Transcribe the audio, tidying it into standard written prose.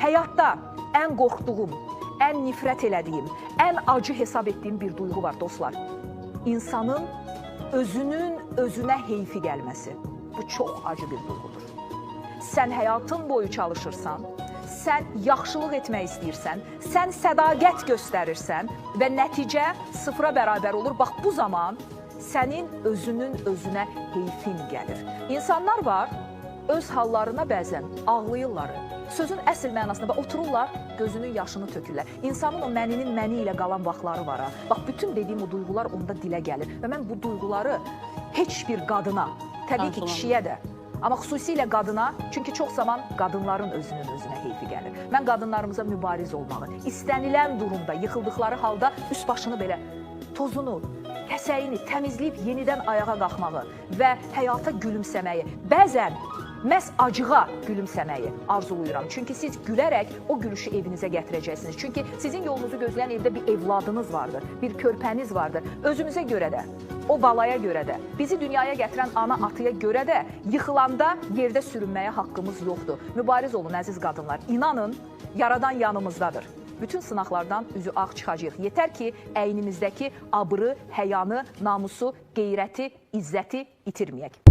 Həyatda ən qorxduğum, ən nifrət elədiyim, ən acı hesab etdiyim bir duyğu var dostlar. İnsanın özünün özünə heyfi gəlməsi. Bu çox acı bir duyğudur. Sən həyatın boyu çalışırsan, sən yaxşılıq etmək istəyirsən, sən sədaqət göstərirsən və nəticə sıfıra bərabər olur. Bax, bu zaman sənin özünün özünə heyfin gəlir. İnsanlar var, öz hallarına bəzən ağlayırlar. Sözün əsl mənasında və otururlar, gözünün yaşını tökürlər. İnsanın o məninin məni ilə qalan vaxtları var. Bax, bütün dediyim o duyğular onda dilə gəlir. Və mən bu duyğuları heç bir qadına, təbii ki, kişiyə də, amma xüsusilə qadına, çünki çox zaman qadınların özünün özünə heyfi gəlir. Mən qadınlarımıza mübariz olmağı, istənilən durumda, yıxıldıqları halda üst başını belə, tozunu, kəsəyini təmizləyib yenidən ayağa qalxmağı və həyata gülümsəməyi, bəzən məhz acığa gülümsəməyi arzuluyuram. Çünki siz gülərək o gülüşü evinizə gətirəcəksiniz. Çünki sizin yolunuzu gözləyən evdə bir evladınız vardır, bir körpəniz vardır. Özümüzə görə də, o balaya görə də, bizi dünyaya gətirən ana atıya görə də yıxılanda yerdə sürünməyə haqqımız yoxdur. Mübariz olun əziz qadınlar. İnanın, yaradan yanımızdadır. Bütün sınaqlardan üzü ağ çıxacaq. Yetər ki, əynimizdəki abrı, həyanı, namusu, qeyrəti, izzəti itirməyək.